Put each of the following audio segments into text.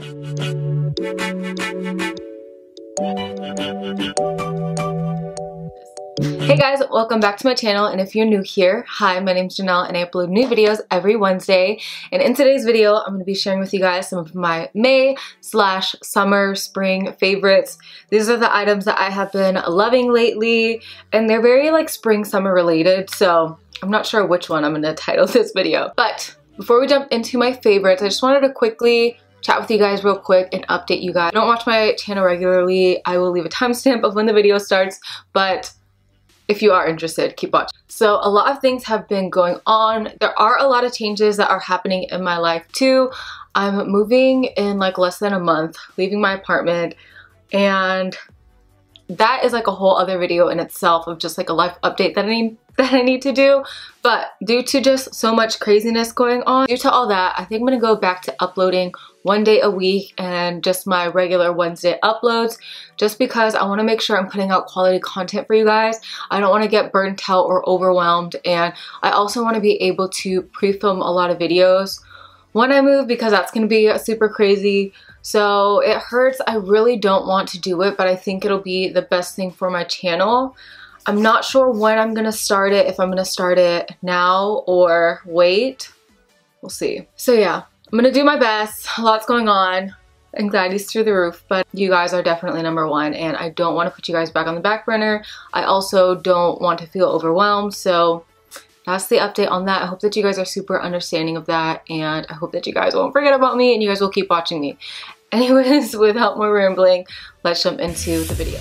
Hey guys, welcome back to my channel, and if you're new here, hi, my name's Janelle and I upload new videos every Wednesday. And in today's video, I'm going to be sharing with you guys some of my May/summer spring favorites. These are the items that I have been loving lately, and they're very like spring summer related, so I'm not sure which one I'm going to title this video. But before we jump into my favorites, I just wanted to quickly chat with you guys real quick and update you guys. If you don't watch my channel regularly, I will leave a timestamp of when the video starts, but if you are interested, keep watching. So a lot of things have been going on. There are a lot of changes that are happening in my life too. I'm moving in like less than a month, leaving my apartment, and that is like a whole other video in itself of just like a life update that I need to do. But due to just so much craziness going on, due to all that, I think I'm gonna go back to uploading one day a week and just my regular Wednesday uploads, just because I want to make sure I'm putting out quality content for you guys. I don't want to get burnt out or overwhelmed, and I also want to be able to pre-film a lot of videos when I move, because that's going to be super crazy. So it hurts. I really don't want to do it, but I think it'll be the best thing for my channel. I'm not sure when I'm going to start it, if I'm going to start it now or wait. We'll see. So yeah, I'm going to do my best. A lot's going on. Anxiety's through the roof, but you guys are definitely number one, and I don't want to put you guys back on the back burner. I also don't want to feel overwhelmed, so that's the update on that. I hope that you guys are super understanding of that, and I hope that you guys won't forget about me and you guys will keep watching me. Anyways, without more rambling, let's jump into the video.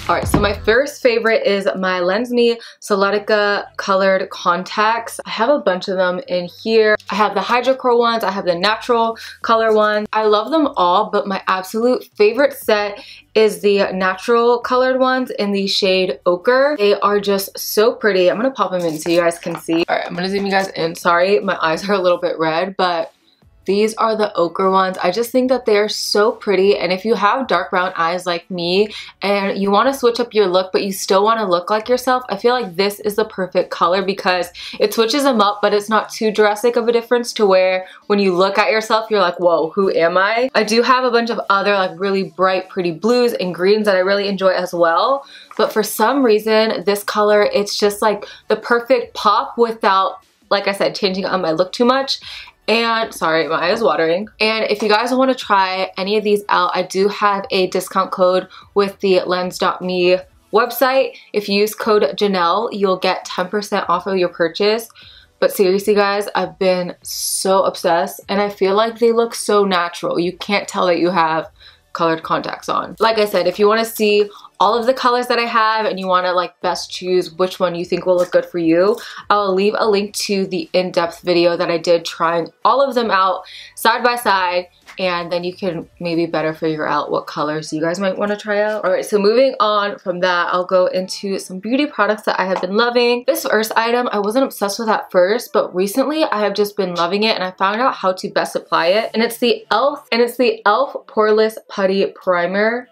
Alright, so my first favorite is my Lensme Selectiva colored contacts. I have a bunch of them in here. I have the hydrochrome ones, I have the natural color ones. I love them all, but my absolute favorite set is the natural colored ones in the shade Ochre. They are just so pretty. I'm gonna pop them in so you guys can see. Alright, I'm gonna zoom you guys in. Sorry, my eyes are a little bit red, but these are the ochre ones. I just think that they're so pretty, and if you have dark brown eyes like me and you want to switch up your look but you still want to look like yourself, I feel like this is the perfect color because it switches them up, but it's not too drastic of a difference to where when you look at yourself you're like, whoa, who am I? I do have a bunch of other like really bright pretty blues and greens that I really enjoy as well, but for some reason this color, it's just like the perfect pop without, like I said, changing up my look too much. And sorry, my eye is watering. And if you guys want to try any of these out, I do have a discount code with the lens.me website. If you use code Janelle, you'll get 10% off of your purchase. But seriously guys, I've been so obsessed, and I feel like they look so natural. You can't tell that you have colored contacts on. Like I said, if you want to see all of the colors that I have and you want to like best choose which one you think will look good for you, I'll leave a link to the in-depth video that I did trying all of them out side by side, and then you can maybe better figure out what colors you guys might want to try out. Alright, so moving on from that, I'll go into some beauty products that I have been loving. This first item, I wasn't obsessed with at first, but recently I have just been loving it, and I found out how to best apply it. And it's the e.l.f. Poreless Putty Primer.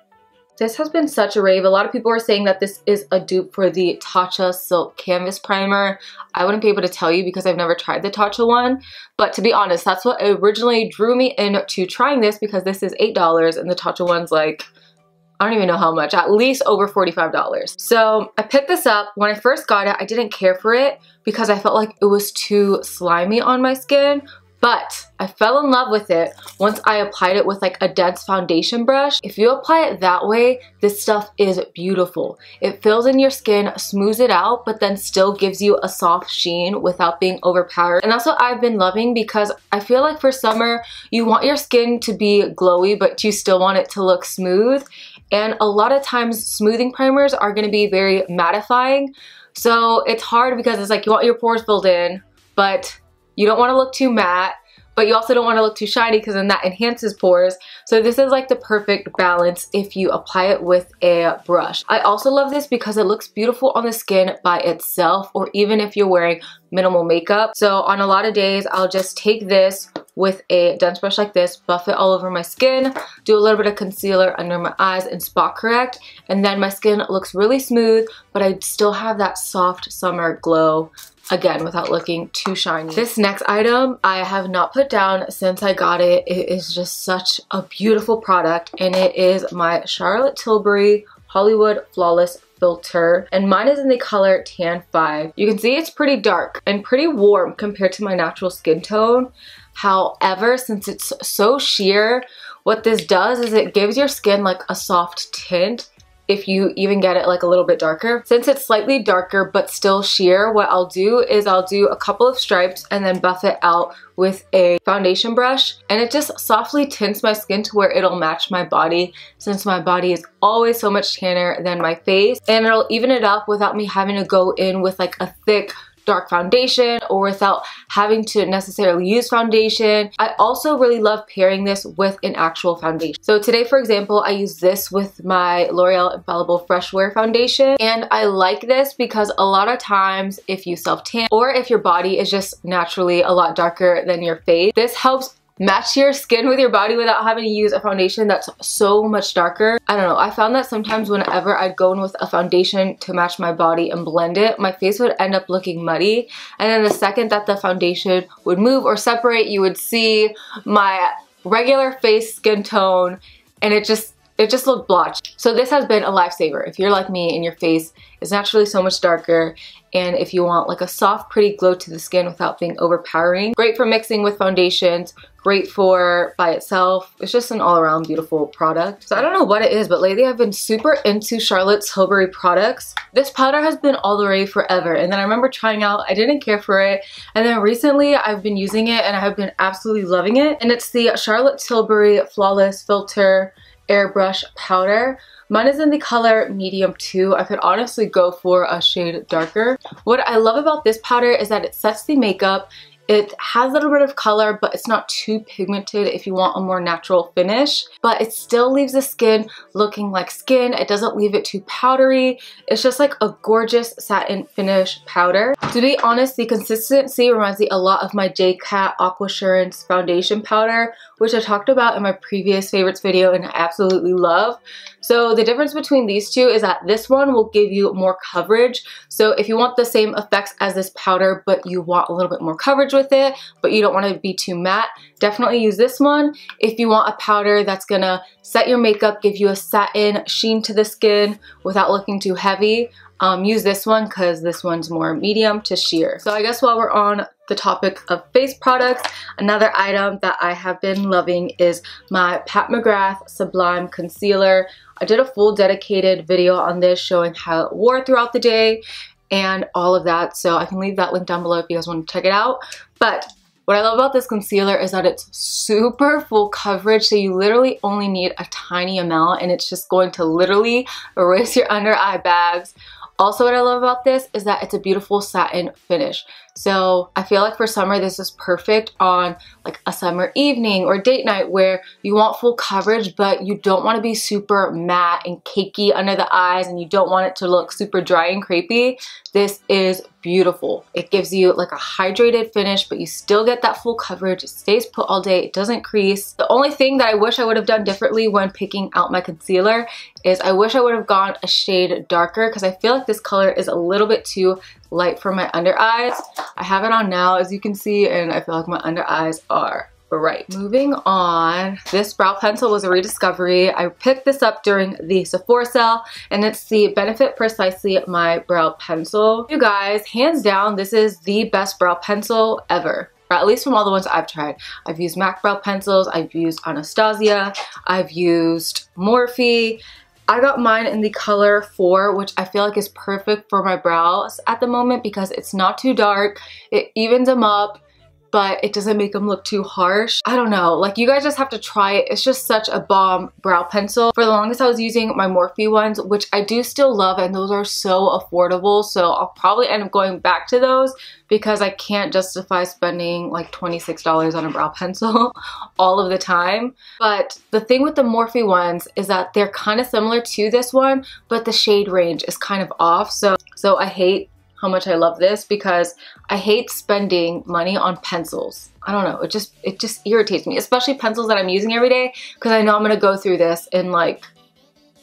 This has been such a rave. A lot of people are saying that this is a dupe for the Tatcha Silk Canvas Primer. I wouldn't be able to tell you because I've never tried the Tatcha one, but to be honest, that's what originally drew me into trying this, because this is $8 and the Tatcha one's like, I don't even know how much, at least over $45. So I picked this up. When I first got it, I didn't care for it because I felt like it was too slimy on my skin, but I fell in love with it once I applied it with like a dense foundation brush. If you apply it that way, this stuff is beautiful. It fills in your skin, smooths it out, but then still gives you a soft sheen without being overpowered. And that's what I've been loving, because I feel like for summer, you want your skin to be glowy, but you still want it to look smooth. And a lot of times smoothing primers are going to be very mattifying. So it's hard because it's like you want your pores filled in, but you don't want to look too matte, but you also don't want to look too shiny because then that enhances pores. So this is like the perfect balance if you apply it with a brush. I also love this because it looks beautiful on the skin by itself, or even if you're wearing minimal makeup. So on a lot of days, I'll just take this, with a dense brush like this, buff it all over my skin, do a little bit of concealer under my eyes and spot correct, and then my skin looks really smooth, but I still have that soft summer glow, again, without looking too shiny. This next item I have not put down since I got it. It is just such a beautiful product, and it is my Charlotte Tilbury Hollywood Flawless Filter, and mine is in the color Tan 5. You can see it's pretty dark and pretty warm compared to my natural skin tone. However, since it's so sheer, what this does is it gives your skin like a soft tint if you even get it like a little bit darker. Since it's slightly darker but still sheer, what I'll do is I'll do a couple of stripes and then buff it out with a foundation brush, and it just softly tints my skin to where it'll match my body, since my body is always so much tanner than my face, and it'll even it up without me having to go in with like a thick dark foundation or without having to necessarily use foundation. I also really love pairing this with an actual foundation. So today, for example, I use this with my L'Oreal Infallible Fresh Wear foundation, and I like this because a lot of times if you self-tan or if your body is just naturally a lot darker than your face, this helps match your skin with your body without having to use a foundation that's so much darker. I don't know, I found that sometimes whenever I'd go in with a foundation to match my body and blend it, my face would end up looking muddy, and then the second that the foundation would move or separate, you would see my regular face skin tone, and it just looked blotched. So this has been a lifesaver if you're like me and your face is naturally so much darker, and if you want like a soft, pretty glow to the skin without being overpowering. Great for mixing with foundations, great for by itself. It's just an all-around beautiful product. So I don't know what it is, but lately I've been super into Charlotte Tilbury products. This powder has been all the rage forever, and then I remember trying out, I didn't care for it, and then recently I've been using it and I have been absolutely loving it, and it's the Charlotte Tilbury Flawless Filter Airbrush Powder. Mine is in the color medium 2. I could honestly go for a shade darker. What I love about this powder is that it sets the makeup. It has a little bit of color, but it's not too pigmented if you want a more natural finish. But it still leaves the skin looking like skin. It doesn't leave it too powdery. It's just like a gorgeous satin finish powder. To be honest, the consistency reminds me a lot of my J-Cat Aquassurance foundation powder, which I talked about in my previous favorites video and I absolutely love. So the difference between these two is that this one will give you more coverage. So if you want the same effects as this powder, but you want a little bit more coverage with it, but you don't want to be too matte, definitely use this one. If you want a powder that's gonna set your makeup, give you a satin sheen to the skin without looking too heavy, use this one because this one's more medium to sheer. So I guess while we're on the topic of face products, another item that I have been loving is my Pat McGrath Sublime Concealer. I did a full dedicated video on this showing how it wore throughout the day and all of that, so I can leave that link down below if you guys want to check it out. But what I love about this concealer is that it's super full coverage, so you literally only need a tiny amount and it's just going to literally erase your under eye bags. Also, what I love about this is that it's a beautiful satin finish. So I feel like for summer, this is perfect on like a summer evening or date night where you want full coverage, but you don't want to be super matte and cakey under the eyes and you don't want it to look super dry and crepey. This is beautiful. It gives you like a hydrated finish, but you still get that full coverage. It stays put all day. It doesn't crease. The only thing that I wish I would have done differently when picking out my concealer is I wish I would have gone a shade darker because I feel like this color is a little bit too light for my under eyes. I have it on now, as you can see, and I feel like my under eyes are bright. Moving on, this brow pencil was a rediscovery. I picked this up during the Sephora sale, and it's the Benefit Precisely My Brow Pencil. You guys, hands down, this is the best brow pencil ever. Or at least from all the ones I've tried. I've used MAC brow pencils, I've used Anastasia, I've used Morphe. I got mine in the color 4, which I feel like is perfect for my brows at the moment because it's not too dark, it evens them up, but it doesn't make them look too harsh. I don't know, like you guys just have to try it. It's just such a bomb brow pencil. For the longest I was using my Morphe ones, which I do still love, and those are so affordable, so I'll probably end up going back to those because I can't justify spending like $26 on a brow pencil all of the time. But the thing with the Morphe ones is that they're kind of similar to this one, but the shade range is kind of off, so I hate how much I love this because I hate spending money on pencils. I don't know, it just irritates me, especially pencils that I'm using every day because I know I'm gonna go through this in like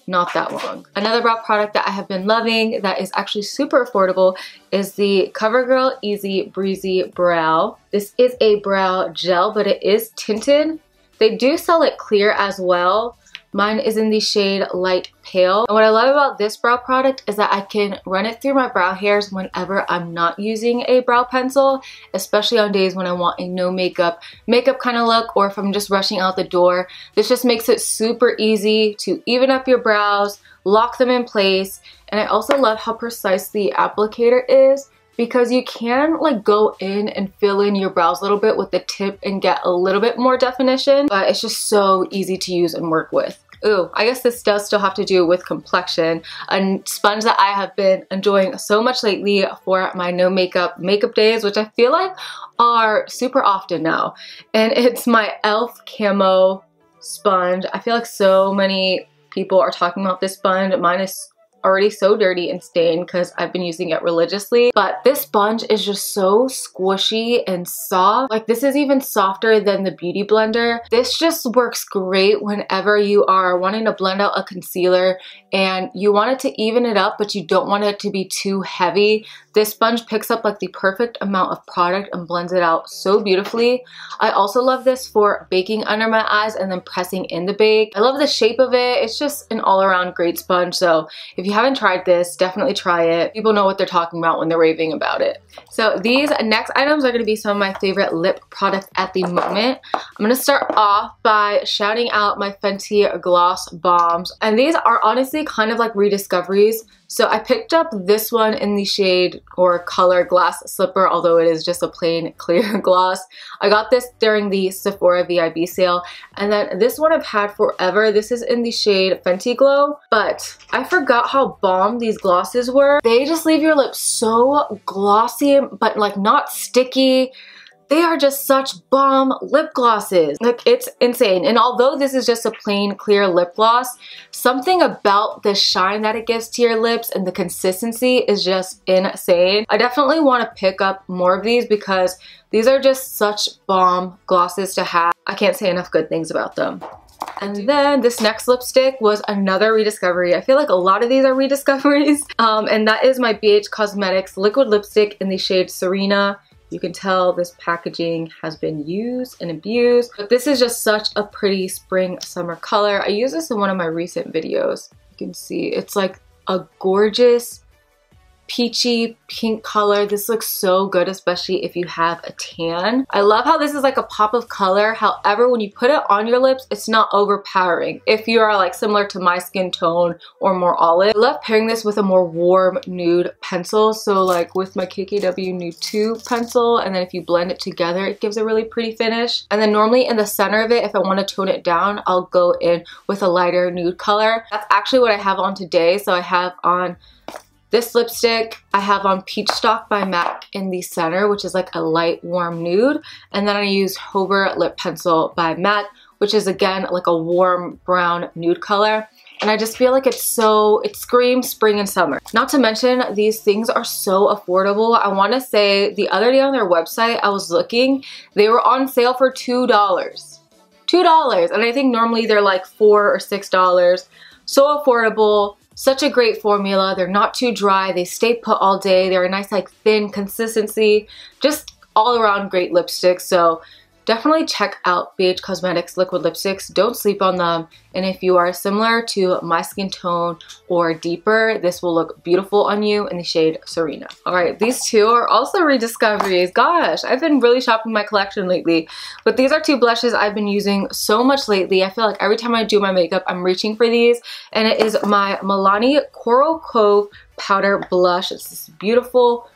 not that long. Another brow product that I have been loving that is actually super affordable is the CoverGirl Easy Breezy Brow. This is a brow gel, but it is tinted. They do sell it clear as well. Mine is in the shade Light Pale. And what I love about this brow product is that I can run it through my brow hairs whenever I'm not using a brow pencil, especially on days when I want a no makeup kind of look, or if I'm just rushing out the door. This just makes it super easy to even up your brows, lock them in place. And I also love how precise the applicator is, because you can like go in and fill in your brows a little bit with the tip and get a little bit more definition, but it's just so easy to use and work with. Ooh, I guess this does still have to do with complexion. A sponge that I have been enjoying so much lately for my no makeup days, which I feel like are super often now. And it's my e.l.f. Camo sponge. I feel like so many people are talking about this sponge. Mine is already so dirty and stained because I've been using it religiously, but this sponge is just so squishy and soft. Like, this is even softer than the Beauty Blender. This just works great whenever you are wanting to blend out a concealer and you want it to even it up, but you don't want it to be too heavy. This sponge picks up like the perfect amount of product and blends it out so beautifully. I also love this for baking under my eyes and then pressing in the bake. I love the shape of it. It's just an all-around great sponge. So if you haven't tried this, definitely try it. People know what they're talking about when they're raving about it. So these next items are going to be some of my favorite lip products at the moment. I'm going to start off by shouting out my Fenty Gloss Bombs. And these are honestly kind of like rediscoveries. So I picked up this one in the shade or color Glass Slipper, although it is just a plain clear gloss. I got this during the Sephora VIB sale. And then this one I've had forever. This is in the shade Fenty Glow, but I forgot how bomb these glosses were. They just leave your lips so glossy, but like not sticky. They are just such bomb lip glosses. Like, it's insane. And although this is just a plain clear lip gloss, something about the shine that it gives to your lips and the consistency is just insane. I definitely want to pick up more of these because these are just such bomb glosses to have. I can't say enough good things about them. And then this next lipstick was another rediscovery. I feel like a lot of these are rediscoveries. And that is my BH Cosmetics liquid lipstick in the shade Serena. You can tell this packaging has been used and abused, but this is just such a pretty spring summer color. I used this in one of my recent videos. You can see it's like a gorgeous peachy pink color. This looks so good, especially if you have a tan. I love how this is like a pop of color. However, when you put it on your lips, it's not overpowering. If you are like similar to my skin tone or more olive. I love pairing this with a more warm nude pencil. So like with my KKW Nude 2 pencil, and then if you blend it together, it gives a really pretty finish. And then normally in the center of it, if I want to tone it down, I'll go in with a lighter nude color. That's actually what I have on today. So I have on this lipstick, I have on Peach Stock by MAC in the center, which is like a light warm nude. And then I use Hover Lip Pencil by MAC, which is again like a warm brown nude color. And I just feel like it screams spring and summer. Not to mention, these things are so affordable. I want to say the other day on their website, I was looking, they were on sale for $2. $2. And I think normally they're like $4 or $6. So affordable. Such a great formula. They're not too dry. They stay put all day. They're a nice like thin consistency. Just all around great lipsticks. So definitely check out BH Cosmetics liquid lipsticks. Don't sleep on them. And if you are similar to my skin tone or deeper, this will look beautiful on you in the shade Serena. All right, these two are also rediscoveries. Gosh, I've been really shopping my collection lately. But these are two blushes I've been using so much lately. I feel like every time I do my makeup, I'm reaching for these. And it is my Milani Coral Cove Powder Blush. It's this beautiful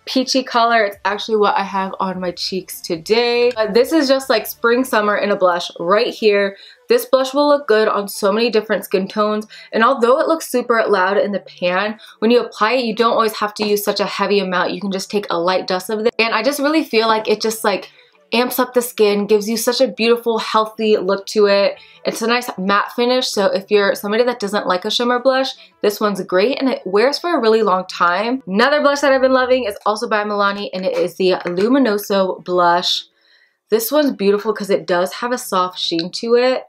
peachy color. It's actually what I have on my cheeks today. This is just like spring summer in a blush right here. This blush will look good on so many different skin tones, and although it looks super loud in the pan, when you apply it, you don't always have to use such a heavy amount. You can just take a light dust of it, and I just really feel like it just like amps up the skin, gives you such a beautiful, healthy look to it. It's a nice matte finish, so if you're somebody that doesn't like a shimmer blush, this one's great and it wears for a really long time. Another blush that I've been loving is also by Milani, and it is the Luminoso blush. This one's beautiful because it does have a soft sheen to it,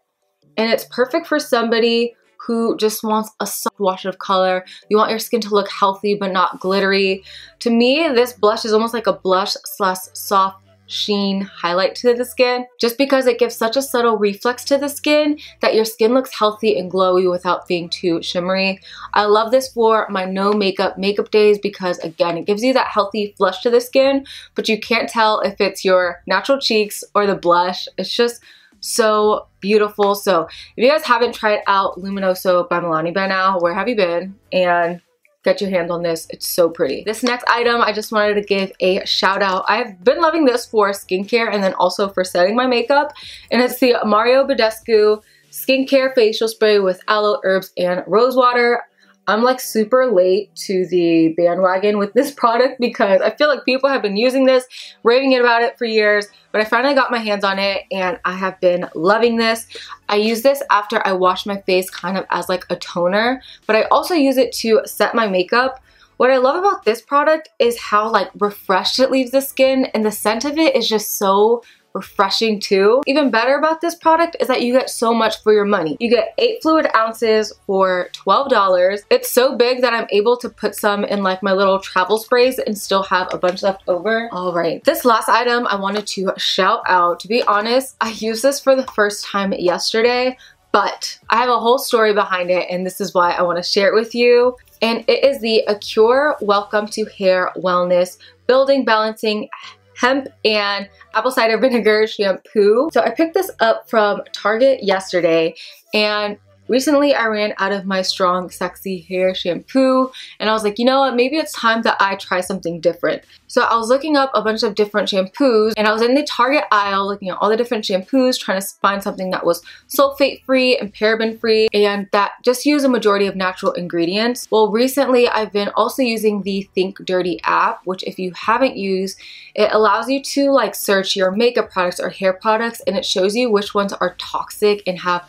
and it's perfect for somebody who just wants a soft wash of color. You want your skin to look healthy but not glittery. To me, this blush is almost like a blush slash soft sheen highlight to the skin, just because it gives such a subtle reflex to the skin that your skin looks healthy and glowy without being too shimmery. I love this for my no makeup days because, again, it gives you that healthy flush to the skin, but you can't tell if it's your natural cheeks or the blush. It's just so beautiful. So if you guys haven't tried out Luminoso by Milani by now, where have you been? And get your hands on this. It's so pretty. This next item, I just wanted to give a shout out. I've been loving this for skincare and then also for setting my makeup, and it's the badescu skincare facial spray with aloe, herbs, and rose water. I'm like super late to the bandwagon with this product because I feel like people have been using this, raving about it for years, but I finally got my hands on it and I have been loving this. I use this after I wash my face kind of as like a toner, but I also use it to set my makeup. What I love about this product is how like refreshed it leaves the skin, and the scent of it is just so refreshing too. Even better about this product is that you get so much for your money. You get 8 fluid ounces for $12. It's so big that I'm able to put some in like my little travel sprays and still have a bunch left over. All right, this last item I wanted to shout out. To be honest, I used this for the first time yesterday, but I have a whole story behind it and this is why I want to share it with you. And it is the Acure Welcome to Hair Wellness Building Balancing Hemp and Apple Cider Vinegar Shampoo. So I picked this up from Target yesterday, and recently I ran out of my Strong Sexy Hair shampoo, and I was like, you know what, maybe it's time that I try something different. So I was looking up a bunch of different shampoos, and I was in the Target aisle looking at all the different shampoos, trying to find something that was sulfate free and paraben free and that just used a majority of natural ingredients. Well, recently I've been also using the Think Dirty app, which if you haven't used, it allows you to like search your makeup products or hair products, and it shows you which ones are toxic and have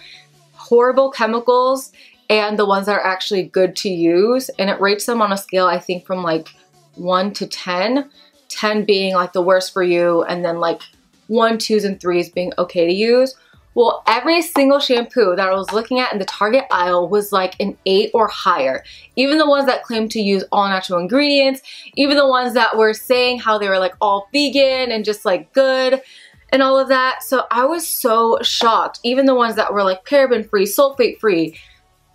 horrible chemicals and the ones that are actually good to use, and it rates them on a scale I think from like 1 to 10, 10 being like the worst for you, and then like 1, 2s, and 3s being okay to use. Well, every single shampoo that I was looking at in the Target aisle was like an 8 or higher. Even the ones that claimed to use all natural ingredients, even the ones that were saying how they were like all vegan and just like good and all of that. So I was so shocked. Even the ones that were like paraben free, sulfate free,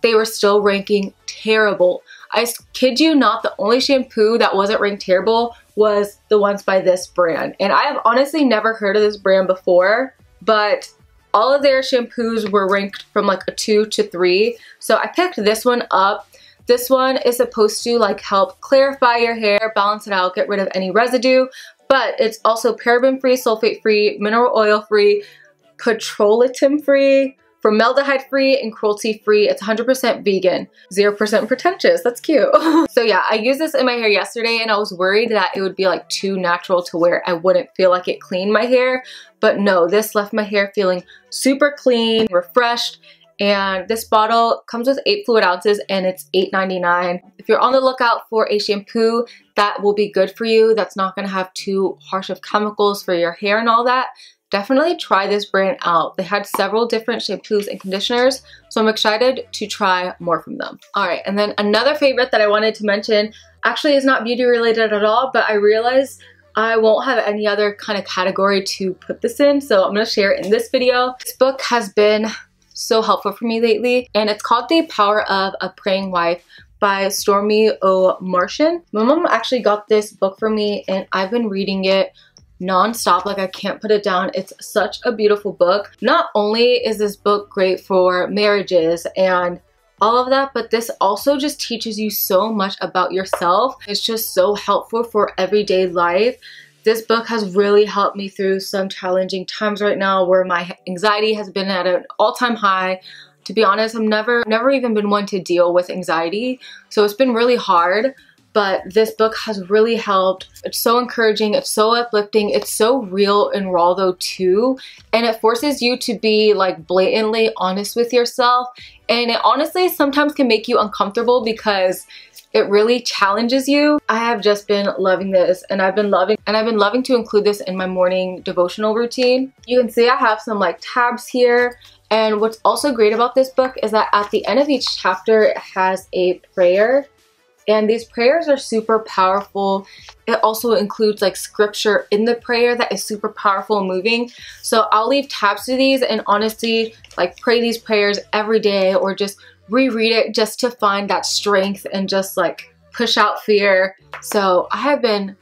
they were still ranking terrible. I kid you not, the only shampoo that wasn't ranked terrible was the ones by this brand. And I have honestly never heard of this brand before, but all of their shampoos were ranked from like a 2 to 3. So I picked this one up. This one is supposed to like help clarify your hair, balance it out, get rid of any residue, but it's also paraben free, sulfate free, mineral oil free, petrolatum free, formaldehyde free, and cruelty free. It's 100% vegan, 0% pretentious. That's cute. So yeah, I used this in my hair yesterday and I was worried that it would be like too natural to where I wouldn't feel like it cleaned my hair, but no, this left my hair feeling super clean, refreshed. And this bottle comes with 8 fluid ounces and it's $8.99. If you're on the lookout for a shampoo that will be good for you, that's not going to have too harsh of chemicals for your hair and all that, definitely try this brand out. They had several different shampoos and conditioners, so I'm excited to try more from them. Alright, and then another favorite that I wanted to mention actually is not beauty related at all, but I realized I won't have any other kind of category to put this in, so I'm going to share it in this video. This book has been so helpful for me lately, and it's called The Power of a Praying Wife by Stormy O. Martian. My mom actually got this book for me and I've been reading it non-stop. Like, I can't put it down. It's such a beautiful book. Not only is this book great for marriages and all of that, but this also just teaches you so much about yourself. It's just so helpful for everyday life. This book has really helped me through some challenging times right now where my anxiety has been at an all-time high. To be honest, I've never even been one to deal with anxiety, so it's been really hard. but this book has really helped. It's so encouraging, it's so uplifting, it's so real and raw though too, and it forces you to be like blatantly honest with yourself, and it honestly sometimes can make you uncomfortable because it really challenges you. I have just been loving this, and I've been loving to include this in my morning devotional routine. You can see I have some like tabs here, and what's also great about this book is that at the end of each chapter it has a prayer, and these prayers are super powerful. It also includes like scripture in the prayer that is super powerful and moving. So I'll leave tabs to these and honestly like pray these prayers every day, or just reread it just to find that strength and just like push out fear. So I have been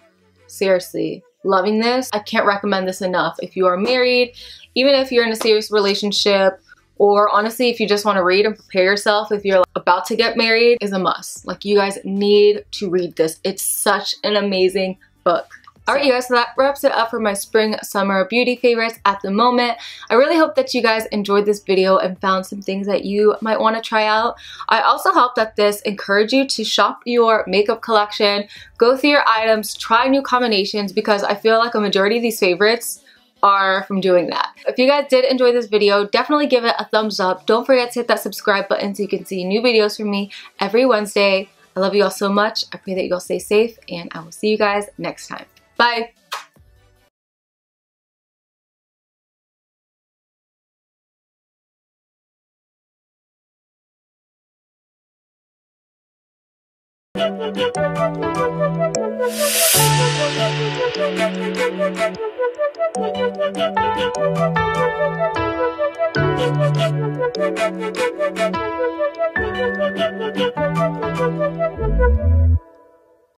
seriously loving this. I can't recommend this enough. If you are married, even if you're in a serious relationship, or honestly if you just want to read and prepare yourself if you're like, about to get married, is a must. Like, you guys need to read this. It's such an amazing book. Alright you guys, so that wraps it up for my spring summer beauty favorites at the moment. I really hope that you guys enjoyed this video and found some things that you might want to try out. I also hope that this encouraged you to shop your makeup collection, go through your items, try new combinations, because I feel like a majority of these favorites are from doing that. If you guys did enjoy this video, definitely give it a thumbs up. Don't forget to hit that subscribe button so you can see new videos from me every Wednesday. I love you all so much. I pray that you all stay safe, and I will see you guys next time. Bye!